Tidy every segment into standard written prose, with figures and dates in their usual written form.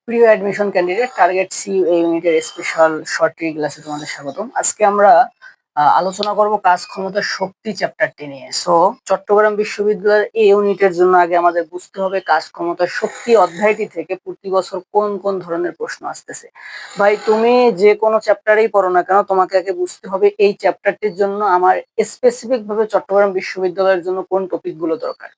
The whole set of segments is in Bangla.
প্রিয় অ্যাডমিশন ক্যান্ডিডেট, টার্গেট সি এই ইউনিটের স্পেশাল শর্ট ক্লাসে তোমাদের স্বাগতম। আজকে আমরা আলোচনা করব কাজ ক্ষমতা শক্তি চ্যাপ্টারটি নিয়ে। সো চট্টগ্রাম বিশ্ববিদ্যালয়ের এই ইউনিটের জন্য আগে আমাদের বুঝতে হবে কাজ ক্ষমতা শক্তি অধ্যায়টি থেকে প্রতি বছর কোন কোন ধরনের প্রশ্ন আসতেছে। ভাই, তুমি যে কোনো চ্যাপ্টারেই পড়ো না কেন, তোমাকে আগে বুঝতে হবে এই চ্যাপ্টারটির জন্য আমার স্পেসিফিক ভাবে চট্টগ্রাম বিশ্ববিদ্যালয়ের জন্য কোন টপিকগুলো দরকার।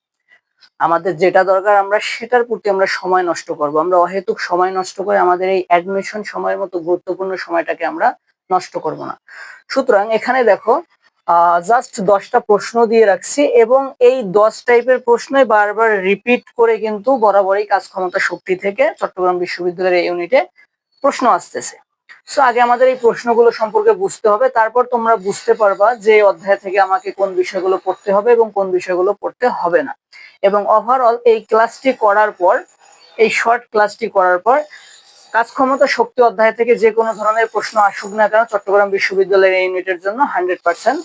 আমাদের যেটা দরকার আমরা সেটার প্রতি আমরা সময় নষ্ট করব। আমরা অহেতুক সময় নষ্ট করে আমাদের এই অ্যাডমিশন সময়ের মতো গুরুত্বপূর্ণ সময়টাকে আমরা নষ্ট করব না। সুতরাং এখানে দেখো, জাস্ট 10টা প্রশ্ন দিয়ে রাখছি এবং এই 10 টাইপের প্রশ্নই বারবার রিপিট করে কিন্তু বরাবরই কাজ ক্ষমতা শক্তি থেকে চট্টগ্রাম বিশ্ববিদ্যালয়ের ইউনিটে প্রশ্ন আসতেছে। সো আগে আমাদের এই প্রশ্নগুলো সম্পর্কে বুঝতে হবে, তারপর তোমরা বুঝতে পারবা যে অধ্যায় থেকে আমাকে কোন বিষয়গুলো পড়তে হবে এবং কোন বিষয়গুলো পড়তে হবে না। এবং ওভারঅল এই ক্লাসটি করার পর, এই শর্ট ক্লাসটি করার পর কাজ ক্ষমতা শক্তি অধ্যায় থেকে যে কোনো ধরনের প্রশ্ন আসুক না কেন চট্টগ্রাম বিশ্ববিদ্যালয়ের ইউনিটের জন্য 100%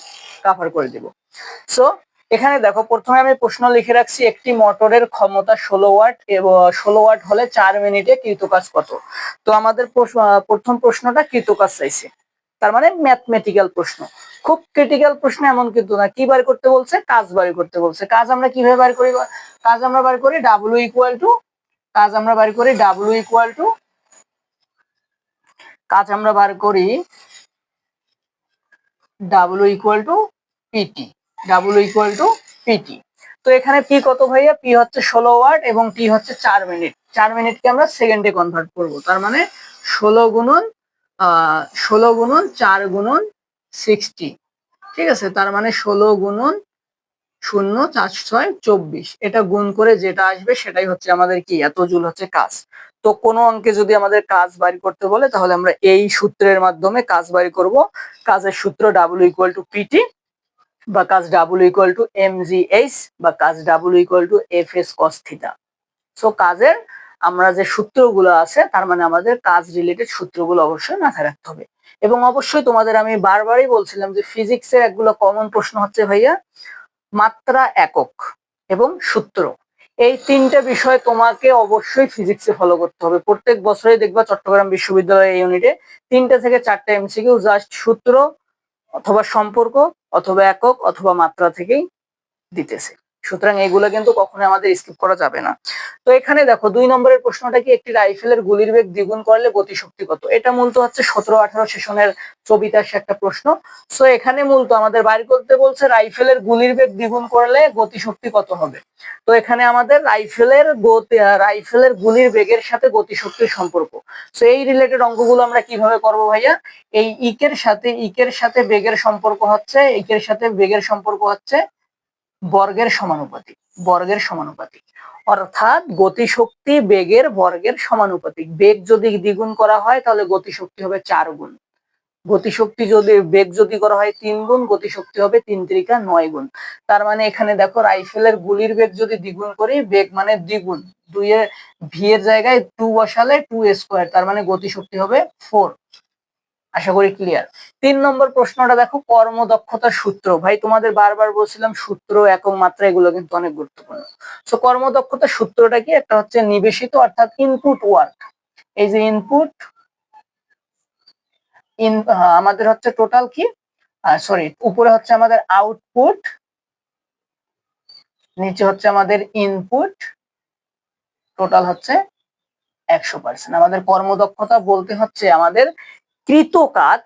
কভার করে দিব। সো এখানে দেখো, প্রথমে আমি প্রশ্ন লিখে রাখছি, একটি মোটরের ক্ষমতা 16 ওয়াট এবং 16 ওয়াট হলে 4 মিনিটে কৃতকাজ কত। তো আমাদের প্রথম প্রশ্নটা কৃতকাজ চাইছে, তার মানে ম্যাথমেটিক্যাল প্রশ্ন। খুব ক্রিটিক্যাল প্রশ্ন এমন কিন্তু না। কি বার করতে বলছে? কাজ বার করতে বলছে। কাজ আমরা কিভাবে বার করি? কাজ আমরা বার করি ডাব্লিউ ইকুয়াল টু, কাজ আমরা বার করি ডাব্লিউ ইকুয়াল টু, কাজ আমরা বার করি W equal to PT, W equal to PT. তো এখানে পি কত ভাইয়া? পি হচ্ছে 16 ওয়াট এবং টি হচ্ছে 4 মিনিট। 4 মিনিটকে আমরা সেকেন্ডে কনভার্ট করব, তার মানে 16 গুণন 16 গুণন 4 গুণন 60, ঠিক আছে? তার মানে 16 গুণন 0 4 6 24, এটা গুণ করে যেটা আসবে সেটাই হচ্ছে আমাদের কি, এত জুল হচ্ছে কাজ। তো কোনো অঙ্কে যদি আমাদের কাজ বাড়ি করতে বলে তাহলে আমরা এই সূত্রের মাধ্যমে কাজ বাড়ি করব। কাজের সূত্র ডাব্লিউ ইকুয়াল টু পিটি, বা কাজ ডাব্লিউ ইকুয়াল টু এমজিএইচ, বা কাজ W equal two FS cos theta. So কাজের আমরা যে সূত্রগুলো আছে, তার মানে আমাদের কাজ রিলেটেড সূত্রগুলো অবশ্যই মাথায় রাখতে হবে। এবং অবশ্যই তোমাদের আমি বারবারই বলছিলাম যে ফিজিক্সের একগুলো কমন প্রশ্ন হচ্ছে ভাইয়া মাত্রা, একক এবং সূত্র। এই তিনটা বিষয় তোমাকে অবশ্যই ফিজিক্সে ফলো করতে হবে। প্রত্যেক বছরই দেখবা চট্টগ্রাম বিশ্ববিদ্যালয়ের ইউনিটে 3টা থেকে 4টা এমসিকিউ জাস্ট সূত্র অথবা সম্পর্ক অথবা একক অথবা মাত্রা থেকেই দিতেছে। সুতরাং এগুলো কিন্তু কখনোই আমাদের স্কিপ করা যাবে না। তো এখানে দেখো 2 নম্বরের প্রশ্নটা কি, একটি রাইফেলের গুলির বেগ দ্বিগুণ করলে গতিশক্তি কত। এটা মূলত হচ্ছে 17-18 সেশনের ছবিতে আসে একটা প্রশ্ন। সো এখানে মূলত আমাদের বাইর করতে বলছে রাইফেলের গুলির বেগ দ্বিগুণ করলে গতিশক্তি কত হবে। তো এখানে আমাদের রাইফেলের গুলির বেগের সাথে গতিশক্তির সম্পর্ক। সো এই রিলেটেড অঙ্কগুলো আমরা কিভাবে করব ভাইয়া? এই ইকের সাথে বেগের সম্পর্ক হচ্ছে, ইকের সাথে বেগের সম্পর্ক হচ্ছে বর্গের সমানুপাতিক, বর্গের সমানুপাতিক। অর্থাৎ গতিশক্তি বেগের বর্গের সমানুপাতিক। বেগ যদি দ্বিগুণ করা হয় তাহলে গতিশক্তি হবে 4 গুণ। গতিশক্তি যদি বেগ যদি করা হয় 3 গুণ, গতিশক্তি হবে 3 × 9 গুণ। তার মানে এখানে দেখো রাইফেলের গুলির বেগ যদি দ্বিগুণ করি, বেগ মানে দ্বিগুণ, 2 এর ভি এর জায়গায় 2 বসালে 2 স্কয়ার, তার মানে গতিশক্তি হবে 4। আশা করি ক্লিয়ার। 3 নম্বর প্রশ্নটা দেখো, কর্মদক্ষতার সূত্র। ভাই তোমাদের বারবার বলছিলাম সূত্র, একক, মাত্রা এগুলো কিন্তু অনেক গুরুত্বপূর্ণ। সো কর্মদক্ষতার সূত্রটা কি? একটা হচ্ছে নিবেশিত অর্থাৎ ইনপুট ওয়ার্ক। এই যে ইনপুট, আমাদের হচ্ছে টোটাল কি, সরি, উপরে হচ্ছে আমাদের আউটপুট, নিচে হচ্ছে আমাদের ইনপুট, টোটাল হচ্ছে 100%। আমাদের কর্মদক্ষতা বলতে হচ্ছে আমাদের কৃত কাজ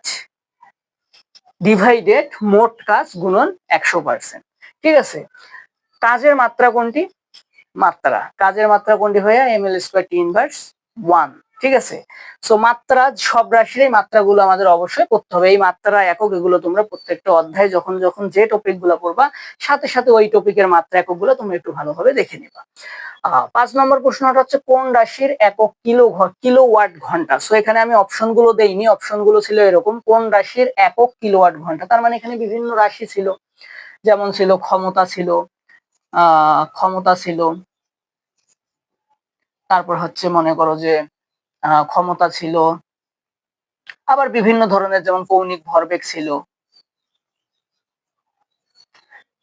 ডিভাইডেড মোট কাজ গুণন 100%, ঠিক আছে? কাজের মাত্রা কোনটি? কাজের মাত্রা কোনটি হয়ে ml স্কয়ার টি ইনভার্স 1, ঠিক আছে? সো মাত্রা, সব রাশির মাত্রাগুলো আমাদের অবশ্যই করতে হবে। এই মাত্রা, একক এগুলো তোমরা প্রত্যেকটা অধ্যায় যখন যখন যে টপিকগুলো পড়বা সাথে সাথে ওই টপিকের মাত্রা এককগুলো তোমরা একটু ভালোভাবে দেখে নিবা। 5 নম্বর প্রশ্নটা হচ্ছে কোন রাশির একক কিলোওয়াট ঘন্টা। সো এখানে আমি অপশনগুলো দেইনি, অপশনগুলো ছিল এরকম, কোন রাশির একক কিলোওয়াট ঘন্টা। তার মানে এখানে বিভিন্ন রাশি ছিল, যেমন ছিল ক্ষমতা ছিল, তারপর হচ্ছে মনে করো যে ক্ষমতা ছিল, আবার বিভিন্ন ধরনের যেমন কৌণিক ভরবেগ ছিল।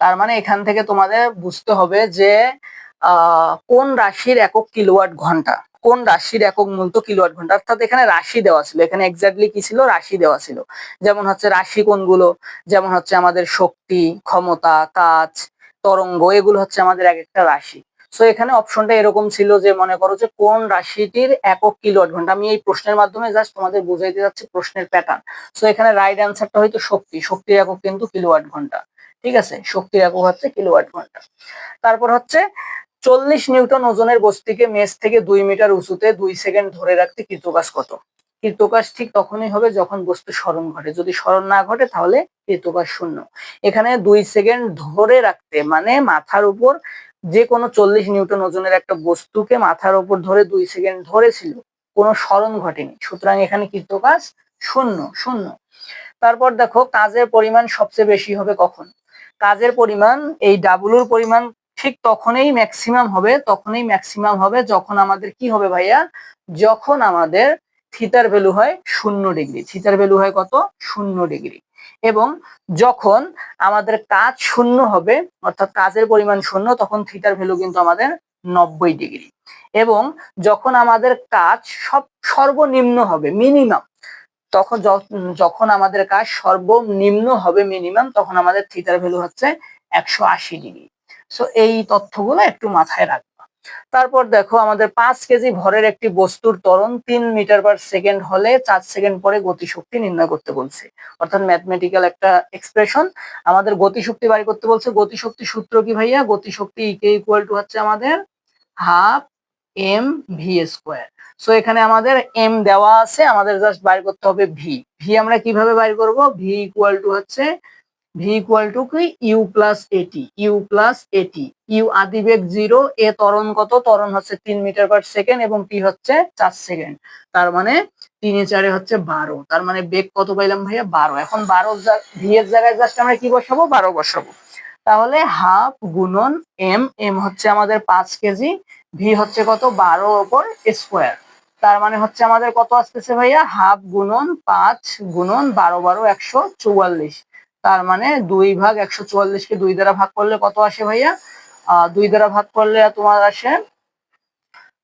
তার মানে এখান থেকে তোমাদের বুঝতে হবে যে কোন রাশির একক কিলোওয়াট ঘন্টা, কোন রাশির একক মূলত কিলোওয়াট ঘন্টা, অর্থাৎ এখানে রাশি দেওয়া ছিল, এখানে এক্স্যাক্টলি কি ছিল, রাশি দেওয়া ছিল। যেমন হচ্ছে রাশি কোনগুলো, যেমন হচ্ছে আমাদের শক্তি, ক্ষমতা, কাজ, তরঙ্গ, এগুলো হচ্ছে আমাদের এক একটা রাশি। সো এখানে অপশনটা এরকম ছিল যে মনে করো যে কোন রাশিটির একক কিলোওয়াট ঘন্টা। আমি এই প্রশ্নের মাধ্যমে জাস্ট তোমাদের বুঝাইতে যাচ্ছি প্রশ্নের প্যাটার্ন। সো এখানে রাইট অ্যান্সারটা হয়তো শক্তি, শক্তির একক কিন্তু কিলোওয়াট ঘন্টা। ঠিক আছে, শক্তির একক হচ্ছে কিলোওয়াট ঘন্টা। তারপর হচ্ছে 40 নিউটন ওজনের বস্তুকে মেঝ থেকে 2 মিটার উঁচুতে 2 সেকেন্ড ধরে রাখতে কৃতকাজ কত? কৃতকাজ ঠিক তখনই হবে যখন বস্তু স্মরণ ঘটে, যদি স্মরণ না ঘটে তাহলে কৃতকাজ শূন্য। এখানে 2 সেকেন্ড ধরে রাখতে মানে মাথার উপর যে কোনো 40 নিউটন ওজনের একটা বস্তুকে মাথার উপর ধরে 2 সেকেন্ড ধরেছিল, কোনো স্মরণ ঘটেনি, সুতরাং এখানে কৃতকাজ শূন্য, শূন্য। তারপর দেখো কাজের পরিমাণ সবচেয়ে বেশি হবে কখন? কাজের পরিমাণ, এই ডাব্লুর পরিমাণ ঠিক তখনই ম্যাক্সিমাম হবে যখন আমাদের কি হবে ভাইয়া, যখন আমাদের থিটার ভ্যালু হয় 0 ডিগ্রি। থিটার ভ্যালু হয় কত? 0 ডিগ্রি। এবং যখন আমাদের কাজ শূন্য হবে, অর্থাৎ কাজের পরিমাণ শূন্য, তখন থিটার ভ্যালু কিন্তু আমাদের 90 ডিগ্রি। এবং যখন আমাদের কাজ সর্বনিম্ন হবে, মিনিমাম, তখন যখন আমাদের কাজ সর্বনিম্ন হবে, মিনিমাম, তখন আমাদের থিটার ভ্যালু হচ্ছে 180 ডিগ্রি। সো এই তথ্যগুলো একটু মাথায় রাখবো। তারপর দেখো আমাদের 5 কেজি ভরের একটি বস্তুর ত্বরণ 3 মিটার পার সেকেন্ড হলে 4 সেকেন্ড পরে গতিশক্তি নির্ণয় করতে বলছে। অর্থাৎ ম্যাথমেটিক্যাল একটা এক্সপ্রেশন, আমাদের গতিশক্তি বাড়ি করতে বলছে। গতিশক্তি সূত্র কি ভাইয়া? গতিশক্তি ইকে ইকুয়াল টু হচ্ছে আমাদের half M V square. So এখানে আমাদের এম দেওয়া আছে, আমাদের জাস্ট বাইর করতে হবে ভি। ভি আমরা কিভাবে বাইর করব? ভি ইকুয়াল টু হচ্ছে কি ইউ প্লাস এটি, ইউ আদিবেগ 0, এ ত্বরণ কত? ত্বরণ হচ্ছে 3 মিটার পার সেকেন্ড এবং টি হচ্ছে 4 সেকেন্ড। তার মানে 3 এ 4 হচ্ছে 12, তার মানে বেগ কত পাইলাম ভাইয়া? 12। এখন 12 ভি এর জায়গায় জাস্ট আমরা কি বসাবো? 12 বসাবো। তাহলে হাফ গুণন এম, এম হচ্ছে আমাদের 5 কেজি, ভি হচ্ছে কত? 12 ওপর স্কোয়ার। তার মানে হচ্ছে আমাদের কত আসতেছে ভাইয়া? হাফ গুণন 5 গুণন 12, 12 144। তার মানে 2/144 কে 2 দ্বারা ভাগ করলে কত আসে ভাইয়া? 2 দ্বারা ভাগ করলে তোমার আসে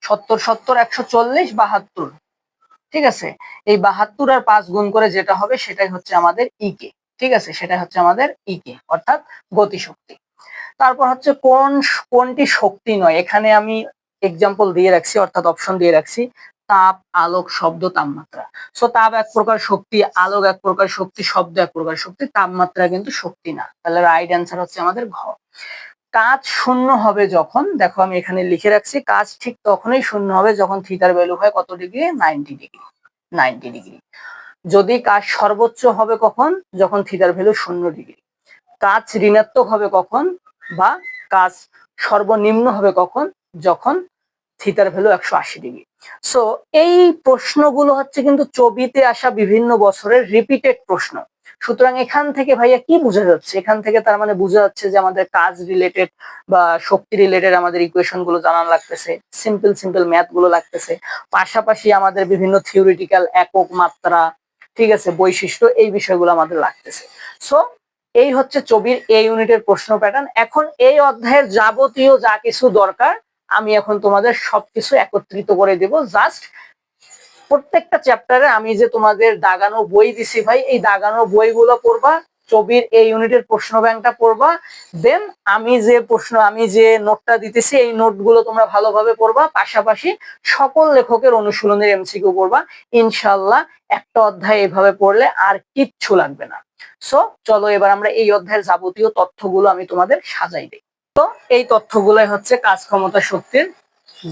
70, 70 140, 72। ঠিক আছে, এই 72 আর 5 গুণ করে যেটা হবে সেটাই হচ্ছে আমাদের ইকে। ঠিক আছে, সেটাই হচ্ছে আমাদের ইকে, অর্থাৎ গতিশক্তি। তারপর হচ্ছে কোনটি শক্তি নয়? এখানে আমি এক্সাম্পল দিয়ে রাখছি, অর্থাৎ অপশন দিয়ে রাখছি, তাপ, আলোক, শব্দ, তাপমাত্রা। সো তাপ এক প্রকার শক্তি, আলোক এক প্রকার শক্তি, শব্দ এক প্রকার শক্তি, তাপমাত্রা কিন্তু শক্তি না। তাহলে রাইট অ্যান্সার হচ্ছে আমাদের ঘ। কাজ শূন্য হবে যখন, দেখো আমি এখানে লিখে রাখছি, কাজ ঠিক তখনই শূন্য হবে যখন থিটার ভ্যালু হয় কত ডিগ্রি? 90 ডিগ্রি। 90 ডিগ্রি। যদি কাজ সর্বোচ্চ হবে কখন? যখন থিটার ভ্যালু 0 ডিগ্রি। কাজ ঋণাত্মক হবে কখন? বা কাজ সর্বনিম্ন হবে কখন? যখন থিটার ভ্যালু 180 ডিগ্রি। সো এই প্রশ্নগুলো হচ্ছে কিন্তু ছবিতে আসা বিভিন্ন বছরের রিপিটেড প্রশ্ন। সুতরাং এখান থেকে ভাইয়া কি বোঝা যাচ্ছে? এখান থেকে তার মানে বোঝা যাচ্ছে যে আমাদের কাজ রিলেটেড বা শক্তি রিলেটেড আমাদের ইকুয়েশন গুলো জানা লাগতেছে, সিম্পল সিম্পল ম্যাথ গুলো লাগতেছে, পাশাপাশি আমাদের বিভিন্ন থিওরিটিক্যাল একক, মাত্রা, ঠিক আছে, বৈশিষ্ট্য, এই বিষয়গুলো আমাদের লাগতেছে। সো এই হচ্ছে ছবির এই ইউনিটের প্রশ্ন প্যাটার্ন। এখন এই অধ্যায়ের যাবতীয় যা কিছু দরকার আমি এখন তোমাদের সবকিছু একত্রিত করে দেব। জাস্ট প্রত্যেকটা চ্যাপ্টারে আমি যে তোমাদের দাগানো বই দিছি ভাই, এই দাগানো বইগুলো পড়বা, ছবির এই ইউনিটের প্রশ্ন ব্যাংকটা পড়বা, দেন আমি যে নোটটা দিতেছি এই নোটগুলো তোমরা ভালোভাবে পড়বা, পাশাপাশি সকল লেখকের অনুশীলনের এমসিকিউ পড়বা। ইনশাআল্লাহ একটা অধ্যায় এভাবে পড়লে আর কিচ্ছু লাগবে না। সো চলো এবার আমরা এই অধ্যায়ের যাবতীয় তথ্যগুলো আমি তোমাদের সাজাই দিই। তো এই তথ্যগুলাই হচ্ছে কাজ ক্ষমতা শক্তির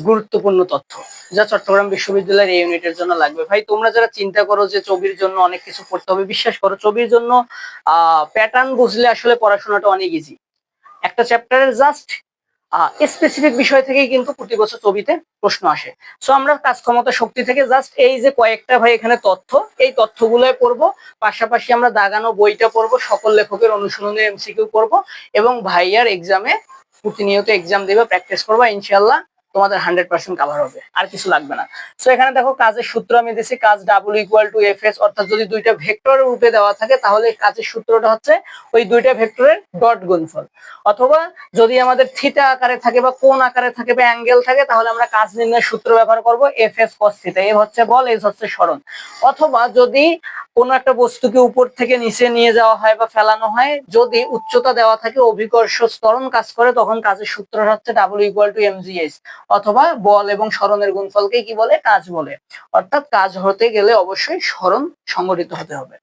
গুরুত্বপূর্ণ তথ্য, যা চট্টগ্রাম বিশ্ববিদ্যালয়ের এই ইউনিটের জন্য লাগবে। ভাই তোমরা যারা চিন্তা করো যে ছবির জন্য অনেক কিছু পড়তে হবে, বিশ্বাস করো ছবির জন্য প্যাটার্ন বুঝলে আসলে পড়াশোনাটা অনেক ইজি। একটা চ্যাপ্টারের জাস্ট স্পেসিফিক বিষয় থেকেই কিন্তু প্রতি বছর ছবিতে প্রশ্ন আসে। সো আমরা কাজ ক্ষমতা শক্তি থেকে জাস্ট এই যে কয়েকটা ভাই এখানে তথ্য, এই তথ্যগুলোই পড়বো, পাশাপাশি আমরা দাগানো বইটা পড়বো, সকল লেখকের অনুশীলনের এমসিকিউ পড়বো এবং ভাইয়ার এক্সামে প্রতিনিয়ত এক্সাম দেবে, প্র্যাকটিস করবা, ইনশাআল্লাহ তোমাদের 100% কাভার হবে, আর কিছু লাগবে না। সো এখানে দেখো কাজের সূত্র আমি দিয়েছি, কাজ W equal two F S, অর্থাৎ যদি দুইটা ভেক্টরের রূপে দেওয়া থাকে তাহলে কাজের সূত্রটা হচ্ছে ওই দুইটা ভেক্টরের ডট গুণফল। অথবা যদি আমাদের থিটা আকারে থাকে বা কোণ আকারে থাকে বা অ্যাঙ্গেল থাকে তাহলে আমরা কাজ নির্ণয়ের সূত্র ব্যবহার করব এফ এস কস থিটা। এ হচ্ছে বল, এস হচ্ছে সরণ। অথবা যদি কোনো একটা বস্তুকে উপর থেকে নিচে নিয়ে যাওয়া হয় বা ফেলানো হয়, যদি উচ্চতা দেওয়া থাকে, অভিকর্ষ ত্বরণ কাজ করে, তখন কাজের সূত্র হচ্ছে ডাব্লু ইকুয়াল টু এমজিএস। অথবা বল এবং সরণের গুণফলকে কি বলে? কাজ বলে। অর্থাৎ কাজ হতে গেলে অবশ্যই সরণ সংগঠিত হতে হবে।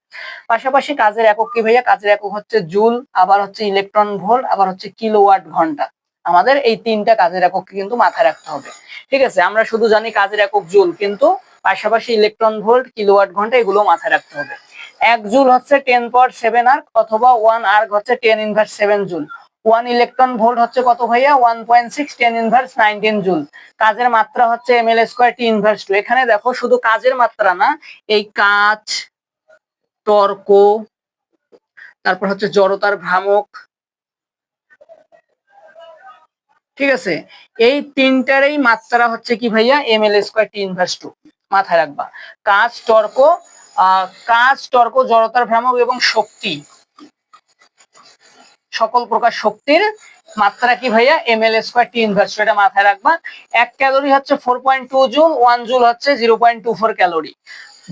পাশাপাশি কাজের একক কি ভাইয়া? কাজের একক হচ্ছে জুল, আবার হচ্ছে ইলেকট্রন ভোল্ট, আবার হচ্ছে কিলোওয়াট ঘন্টা। আমাদের এই তিনটা কাজের এককে কিন্তু মাথায় রাখতে হবে। ঠিক আছে, আমরা শুধু জানি কাজের একক জুল, কিন্তু পাশাপাশি ইলেকট্রন ভোল্ট, কিলোওয়াট ঘন্টা এগুলো মাথায় রাখতে হবে। 1 জুল হচ্ছে 10^7 আর্ক, অথবা 1 আর্ক হচ্ছে 10^7 জুল। 1 ইলেকট্রন ভোল্ট হচ্ছে কত ভাইয়া? 1.6 10^19 জুল। কাজের মাত্রা হচ্ছে ml স্কয়ার t ইনভার্স 2। এখানে দেখো শুধু কাজের মাত্রা না, এই কাজ, টর্ক, তারপর হচ্ছে জড়তার ভ্রামক, ঠিক আছে, এই তিনটারই মাত্রা হচ্ছে কি ভাইয়া? ml square t inverse 2। মাথায় রাখবা। কাজ, টর্ক, জড়তার ভ্রামক এবং শক্তি, সকল প্রকার শক্তির মাত্রা কি ভাইয়া? ml square t inverse 2। এটা মাথায় রাখবা। 1 ক্যালোরি হচ্ছে 4.2 জুল, 1 জুল হচ্ছে 0.24 ক্যালোরি।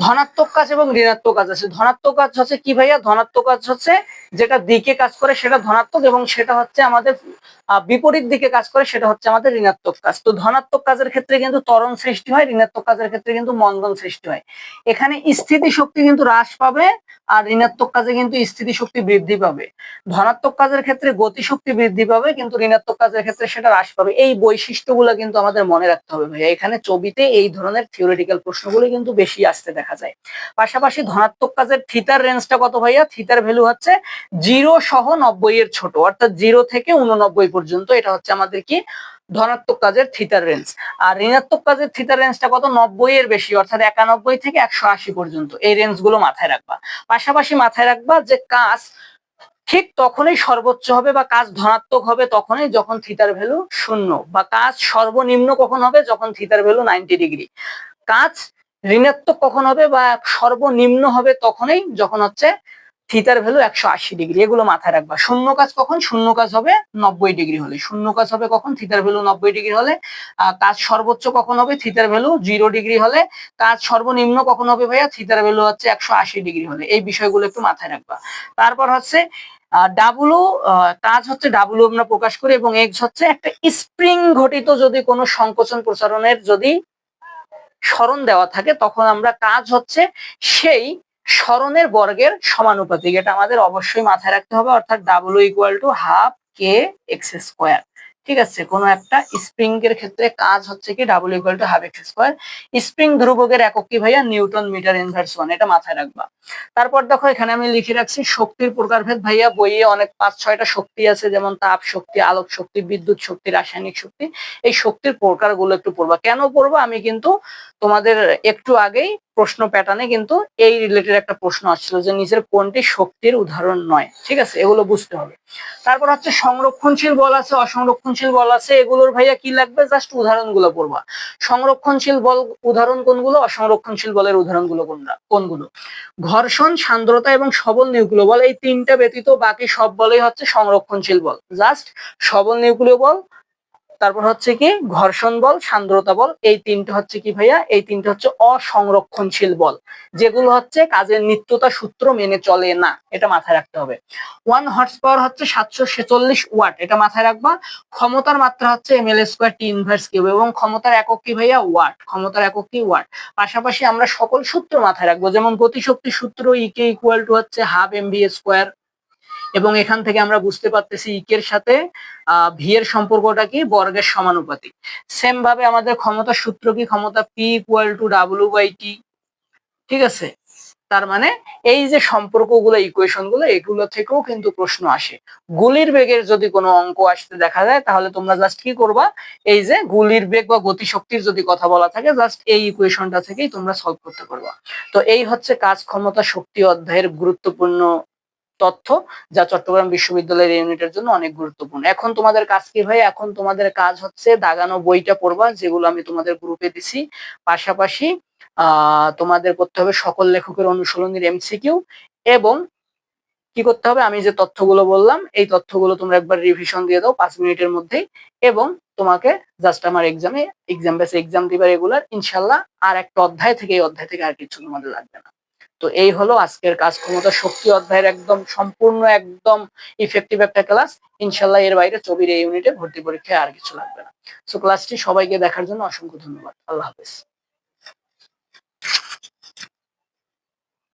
ধনাত্মক কাজ এবং ঋণাত্মক কাজ আছে। ধনাত্মক কাজ হচ্ছে কি ভাইয়া? ধনাত্মক কাজ হচ্ছে যেটা দিকে কাজ করে সেটা ধনাত্মক, এবং সেটা হচ্ছে আমাদের বিপরীত দিকে কাজ করে সেটা হচ্ছে আমাদের ঋণাত্মক কাজ। তো ধনাত্মক কাজের ক্ষেত্রে কিন্তু ত্বরণ সৃষ্টি হয়, ঋণাত্মক কাজের ক্ষেত্রে কিন্তু মন্দন সৃষ্টি হয়। এখানে স্থিতি শক্তি কিন্তু হ্রাস পাবে, আর ঋণাত্মক কাজে কিন্তু স্থিতি শক্তি বৃদ্ধি পাবে। ধনাত্মক কাজের ক্ষেত্রে গতি শক্তি বৃদ্ধি পাবে, কিন্তু ঋণাত্মক কাজের ক্ষেত্রে সেটা হ্রাস পাবে। এই বৈশিষ্ট্যগুলো কিন্তু আমাদের মনে রাখতে হবে ভাইয়া। এখানে ছবিতে এই ধরনের থিওরিটিক্যাল প্রশ্নগুলো কিন্তু বেশি আসতে দেখা যায়। পাশাপাশি ধনাত্মক কাজের থিটার রেঞ্জটা কত ভাইয়া? থিটার ভ্যালু হচ্ছে 0 সহ 90 এর ছোট, অর্থাৎ 0 থেকে 89 পর্যন্ত। এটা হচ্ছে আমাদের কি? ধনাত্মক কাজের থিটার রেঞ্জ। আর ঋণাত্মক কাজের থিটার রেঞ্জটা কত? 90 এর বেশি, অর্থাৎ 91 থেকে 180 পর্যন্ত। এই রেঞ্জ গুলো মাথায় রাখবা। পাশাপাশি মাথায় রাখবা যে কাজ ঠিক তখনই সর্বোচ্চ হবে বা কাজ ধনাত্মক হবে তখনই যখন থিটার ভ্যালু 0, বা কাজ সর্বনিম্ন কখন হবে? যখন থিটার ভ্যালু 90 ডিগ্রি। কাজ ঋণাত্মক কখন হবে বা সর্বনিম্ন হবে? তখনই যখন হচ্ছে থিটার ভ্যালু 180 ডিগ্রি। এগুলো মাথায় রাখবা। শূন্য কাজ কখন? শূন্য কাজ হবে 90 ডিগ্রি হলে। শূন্য কাজ হবে কখন? থিটার ভ্যালু 90 ডিগ্রি হলে। কাজ সর্বোচ্চ কখন হবে? থিটার ভ্যালু 0 ডিগ্রি হলে। কাজ সর্বনিম্ন কখন হবে ভাইয়া? থিটার ভ্যালু হচ্ছে 180 ডিগ্রি হলে। এই বিষয়গুলো একটু মাথায় রাখবা। তারপর হচ্ছে ডাব্লু, কাজ হচ্ছে ডাব্লু আমরা প্রকাশ করি, এবং এক্স হচ্ছে একটা স্প্রিং ঘটিত যদি কোনো সংকোচন প্রসারণের যদি সরণ দেওয়া থাকে, তখন আমরা কাজ হচ্ছে সেই সরণের বর্গের সমানুপাতিক। এটা আমাদের অবশ্যই মাথায় রাখতে হবে। অর্থাৎ W equal to half K x square. ঠিক আছে, কোনো একটা স্প্রিং এর ক্ষেত্রে কাজ হচ্ছে কি? W equal to half X square. Spring ধ্রুবকের একক কি ভাইয়া? Newton metre inverse 1। এটা মাথায় রাখবা। তারপর দেখো এখানে আমি লিখে রাখছি শক্তির প্রকারভেদ। ভাইয়া বইয়ে অনেক 5-6টা শক্তি আছে, যেমন তাপ শক্তি, আলোক শক্তি, বিদ্যুৎ শক্তি, রাসায়নিক শক্তি। এই শক্তির প্রকারগুলো একটু পড়বা। কেন পড়বা? আমি কিন্তু তোমাদের একটু আগেই প্রশ্ন প্যাটার্নে কিন্তু এই রিলেটেড একটা প্রশ্ন আসছিল যে নিচের কোনটি শক্তির উদাহরণ নয়। ঠিক আছে, এগুলো বুঝতে হবে। তারপর হচ্ছে সংরক্ষণশীল বল আছে, অসংরক্ষণশীল বল আছে। এগুলোর ভাইয়া কি লাগবে? জাস্ট উদাহরণগুলো পড়বা। সংরক্ষণশীল বল উদাহরণ কোনগুলো, অসংরক্ষণশীল বলের উদাহরণগুলো কোনগুলো। ঘর্ষণ, সান্দ্রতা এবং সবল নিউক্লিয় বল, এই তিনটা ব্যতীত বাকি সব বলই হচ্ছে সংরক্ষণশীল বল। জাস্ট সবল নিউক্লিয় বল, তারপর হচ্ছে কি ঘর্ষণ বল, সান্দ্রতা বল, এই তিনটে হচ্ছে কি ভাইয়া? এই তিনটে হচ্ছে অসংরক্ষণশীল বল, যেগুলো হচ্ছে কাজের নিত্যতা সূত্র মেনে চলে না। এটা মাথায় রাখতে হবে। 1 হর্স পাওয়ার হচ্ছে 746 ওয়াট। এটা মাথায় রাখবা। ক্ষমতার মাত্রা হচ্ছে ml square t inverse cube, এবং ক্ষমতার একক কি ভাইয়া? ওয়াট। ক্ষমতার একক কি? ওয়াট। পাশাপাশি আমরা সকল সূত্র মাথায় রাখবো, যেমন গতিশক্তির সূত্র ইকে ইকুয়াল টু হচ্ছে হাফ mv স্কয়ার, এবং এখান থেকে আমরা বুঝতে পারতেছি ইকের সাথে ভি এর সম্পর্কটা কি? বর্গের সমানুপাতিক। সেম ভাবে আমাদের ক্ষমতার সূত্র কি? ক্ষমতা P equal to W by T. ঠিক আছে, তার মানে এই যে সম্পর্কগুলো, ইকুয়েশন গুলো, এগুলো থেকেও কিন্তু প্রশ্ন আসে। গুলির বেগের যদি কোনো অঙ্ক আসতে দেখা যায় তাহলে তোমরা জাস্ট কি করবা? এই যে গুলির বেগ বা গতিশক্তির যদি কথা বলা থাকে, জাস্ট এই ইকুয়েশনটা থেকেই তোমরা সলভ করতে পারবা। তো এই হচ্ছে কাজ, ক্ষমতা, শক্তি অধ্যায়ের গুরুত্বপূর্ণ তথ্য, যা চট্টগ্রাম বিশ্ববিদ্যালয়ের ইউনিটের জন্য অনেক গুরুত্বপূর্ণ। এখন তোমাদের কাজ কি ভাই? এখন তোমাদের কাজ হচ্ছে দাগানো বইটা পড়বা, যেগুলো আমি তোমাদের গ্রুপে দিছি। পাশাপাশি তোমাদের করতে হবে সকল লেখকের অনুশীলনীর এমসিকিউ, এবং কি করতে হবে, আমি যে তথ্যগুলো বললাম এই তথ্যগুলো তোমরা একবার রিভিশন দিয়ে দাও 5 মিনিটের মধ্যেই, এবং তোমাকে জাস্ট আমার এক্সাম বেস এক্সাম দিবা রেগুলার ইনশাল্লাহ। আর একটা অধ্যায় থেকে, এই অধ্যায় থেকে আর কিছু তোমাদের লাগবে না। তো এই হলো আজকের কাজ ক্ষমতা শক্তি অধ্যায়ের একদম সম্পূর্ণ একদম ইফেক্টিভ একটা ক্লাস। ইনশাল্লাহ এর বাইরে চবির এই ইউনিটে ভর্তি পরীক্ষায় আর কিছু লাগবে না। সো ক্লাসটি সবাইকে দেখার জন্য অসংখ্য ধন্যবাদ। আল্লাহ হাফেজ।